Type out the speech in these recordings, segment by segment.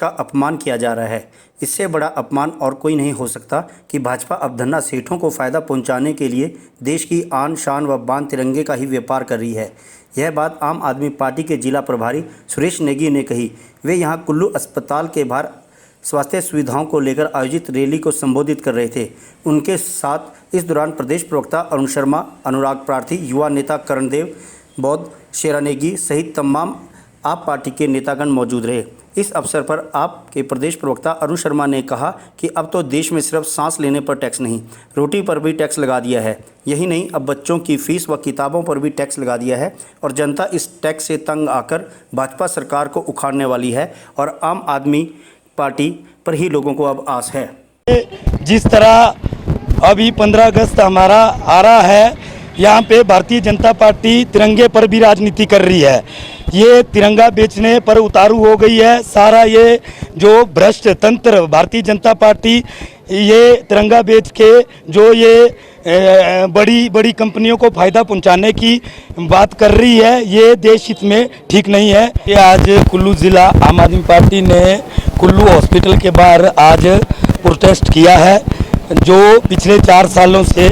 का अपमान किया जा रहा है। इससे बड़ा अपमान और कोई नहीं हो सकता कि भाजपा अब धन्ना सेठों को फ़ायदा पहुंचाने के लिए देश की आन शान व बान तिरंगे का ही व्यापार कर रही है। यह बात आम आदमी पार्टी के जिला प्रभारी सुरेश नेगी ने कही। वे यहां कुल्लू अस्पताल के बाहर स्वास्थ्य सुविधाओं को लेकर आयोजित रैली को संबोधित कर रहे थे। उनके साथ इस दौरान प्रदेश प्रवक्ता अरुण शर्मा, अनुराग प्रार्थी, युवा नेता करणदेव, बौद्ध, शेरा नेगी सहित तमाम आप पार्टी के नेतागण मौजूद रहे। इस अवसर पर आप के प्रदेश प्रवक्ता अरुण शर्मा ने कहा कि अब तो देश में सिर्फ सांस लेने पर टैक्स नहीं, रोटी पर भी टैक्स लगा दिया है। यही नहीं, अब बच्चों की फीस व किताबों पर भी टैक्स लगा दिया है और जनता इस टैक्स से तंग आकर भाजपा सरकार को उखाड़ने वाली है और आम आदमी पार्टी पर ही लोगों को अब आस है। जिस तरह अभी 15 अगस्त हमारा आ रहा है, यहाँ पे भारतीय जनता पार्टी तिरंगे पर भी राजनीति कर रही है। ये तिरंगा बेचने पर उतारू हो गई है। सारा ये जो भ्रष्ट तंत्र भारतीय जनता पार्टी ये तिरंगा बेच के जो ये बड़ी बड़ी कंपनियों को फ़ायदा पहुंचाने की बात कर रही है, ये देश हित में ठीक नहीं है। ये आज कुल्लू ज़िला आम आदमी पार्टी ने कुल्लू हॉस्पिटल के बाहर आज प्रोटेस्ट किया है। जो पिछले 4 सालों से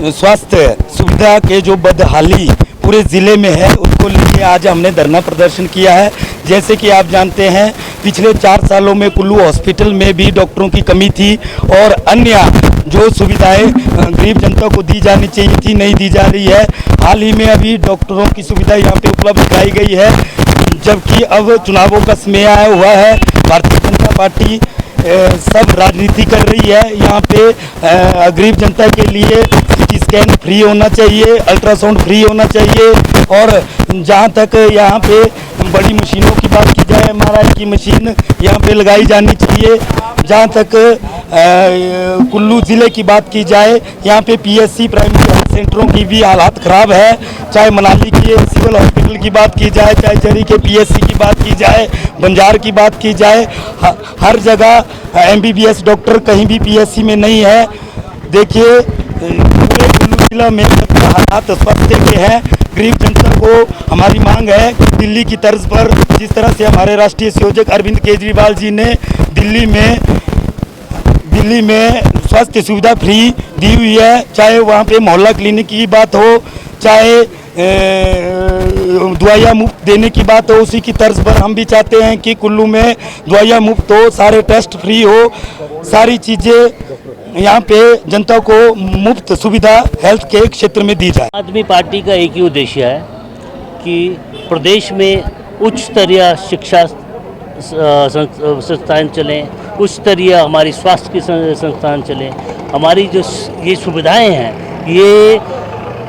स्वास्थ्य सुविधा के जो बदहाली पूरे ज़िले में है, उसको लेकर आज हमने धरना प्रदर्शन किया है। जैसे कि आप जानते हैं, पिछले 4 सालों में कुल्लू हॉस्पिटल में भी डॉक्टरों की कमी थी और अन्य जो सुविधाएं गरीब जनता को दी जानी चाहिए थी, नहीं दी जा रही है। हाल ही में अभी डॉक्टरों की सुविधा यहाँ पे उपलब्ध कराई गई है, जबकि अब चुनावों का समय आया हुआ है। भारतीय जनता पार्टी सब राजनीति कर रही है। यहाँ पे गरीब जनता के लिए सीटी स्कैन फ्री होना चाहिए, अल्ट्रासाउंड फ्री होना चाहिए और जहाँ तक यहाँ पे बड़ी मशीनों की बात की जाए, एमआरआई की मशीन यहाँ पे लगाई जानी चाहिए। जहाँ तक कुल्लू ज़िले की बात की जाए, यहाँ पे पीएससी प्राइमरी हेल्थ सेंटरों की भी हालात ख़राब है। चाहे मनाली के सिविल हॉस्पिटल की बात की जाए, चाहे जरी के पीएससी की बात की जाए, बंजार की बात की जाए, हर जगह एमबीबीएस डॉक्टर कहीं भी पीएससी में नहीं है। देखिए, पूरे कुल्लू जिला में हालात स्वास्थ्य के हैं। गरीब जनता को हमारी मांग है कि दिल्ली की तर्ज पर जिस तरह से हमारे राष्ट्रीय संयोजक अरविंद केजरीवाल जी ने दिल्ली में स्वास्थ्य सुविधा फ्री दी हुई है, चाहे वहाँ पे मोहल्ला क्लिनिक की बात हो, चाहे दवाइयाँ मुफ्त देने की बात हो, उसी की तर्ज पर हम भी चाहते हैं कि कुल्लू में दवाइयाँ मुफ्त हो, सारे टेस्ट फ्री हो, सारी चीज़ें यहाँ पे जनता को मुफ्त सुविधा हेल्थ के क्षेत्र में दी जाए। आदमी पार्टी का एक ही उद्देश्य है कि प्रदेश में उच्च स्तरीय शिक्षा संस्थान चलें, उच्च स्तरीय हमारी स्वास्थ्य की संस्थान चलें। हमारी जो ये सुविधाएं हैं, ये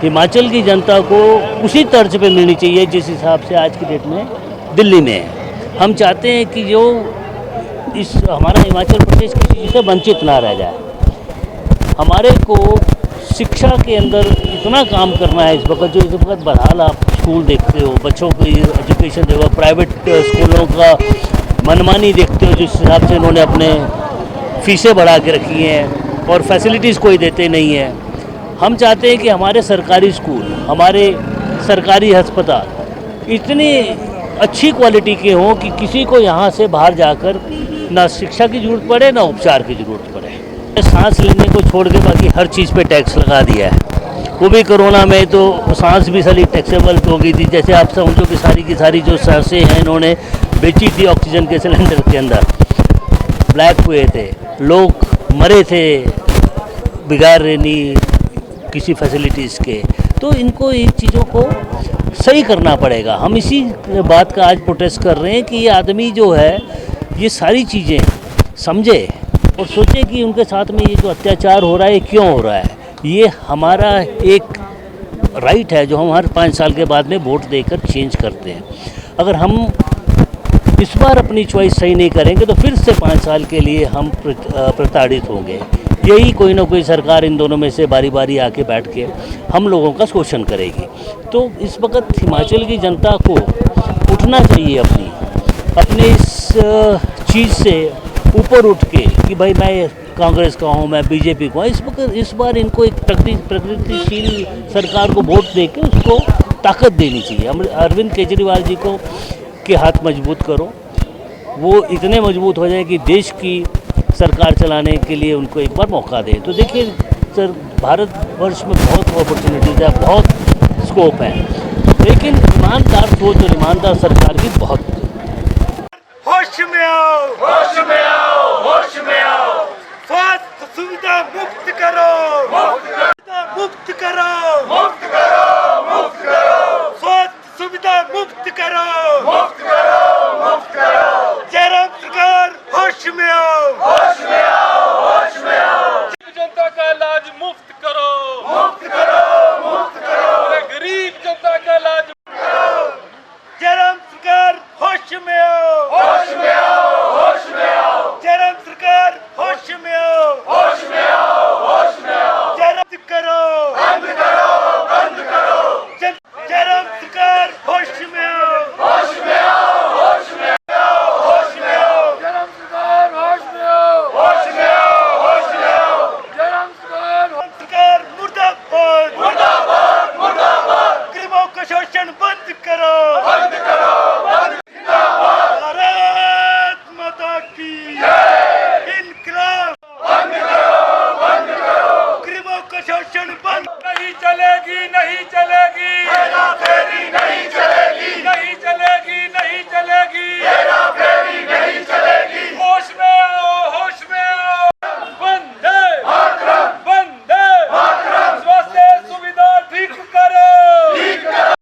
हिमाचल की जनता को उसी तर्ज पे मिलनी चाहिए जिस हिसाब से आज की डेट में दिल्ली में है। हम चाहते हैं कि जो हमारा हिमाचल प्रदेश किसी चीज़ से वंचित ना रह जाए। हमारे को शिक्षा के अंदर इतना काम करना है इस वक्त, जो इस वक्त बहरहाल आप स्कूल देखते हो, बच्चों की एजुकेशन देखो, प्राइवेट स्कूलों का मनमानी देखते हो, जिस हिसाब से इन्होंने अपने फीसें बढ़ा के रखी हैं और फैसिलिटीज़ कोई देते नहीं है। हम चाहते हैं कि हमारे सरकारी स्कूल, हमारे सरकारी अस्पताल इतनी अच्छी क्वालिटी के हों कि किसी को यहाँ से बाहर जाकर ना शिक्षा की ज़रूरत पड़े, ना उपचार की ज़रूरत पड़े। सांस लेने को छोड़ के बाकी हर चीज़ पे टैक्स लगा दिया है। वो भी कोरोना में तो सांस भी सारी टैक्सेबल हो गई थी। जैसे आप समझो कि सारी की सारी जो सांसें हैं इन्होंने बेची थी ऑक्सीजन के सिलेंडर के अंदर, ब्लैक हुए थे, लोग मरे थे बिगाड़ रेनी किसी फैसिलिटीज़ के। तो इनको इन चीज़ों को सही करना पड़ेगा। हम इसी बात का आज प्रोटेस्ट कर रहे हैं कि ये आदमी जो है ये सारी चीज़ें समझे और सोचे कि उनके साथ में ये जो अत्याचार हो रहा है क्यों हो रहा है। ये हमारा एक राइट है जो हम हर 5 साल के बाद में वोट देकर चेंज करते हैं। अगर हम इस बार अपनी चॉइस सही नहीं करेंगे तो फिर से 5 साल के लिए हम प्रताड़ित होंगे। यही कोई ना कोई सरकार इन दोनों में से बारी बारी आके बैठ के हम लोगों का शोषण करेगी। तो इस वक्त हिमाचल की जनता को उठना चाहिए, अपने इस चीज़ से ऊपर उठ के कि भाई मैं कांग्रेस का हूँ, मैं बीजेपी का हूँ। इस बार इनको एक प्रगतिशील सरकार को वोट दे के उसको ताकत देनी चाहिए। अरविंद केजरीवाल जी को के हाथ मजबूत करो वो इतने मजबूत हो जाए कि देश की सरकार चलाने के लिए उनको एक बार मौका दे। तो देखिए सर, भारतवर्ष में बहुत अपॉर्चुनिटीज़ है, बहुत स्कोप है, लेकिन ईमानदार सोच और ईमानदार सरकार की बहुत। होश में आओ, होश में आओ, होश में आओ, स्वास्थ्य सुविधा मुक्त करो, मुक्त करो, मुक्त करो, मुक्त करो।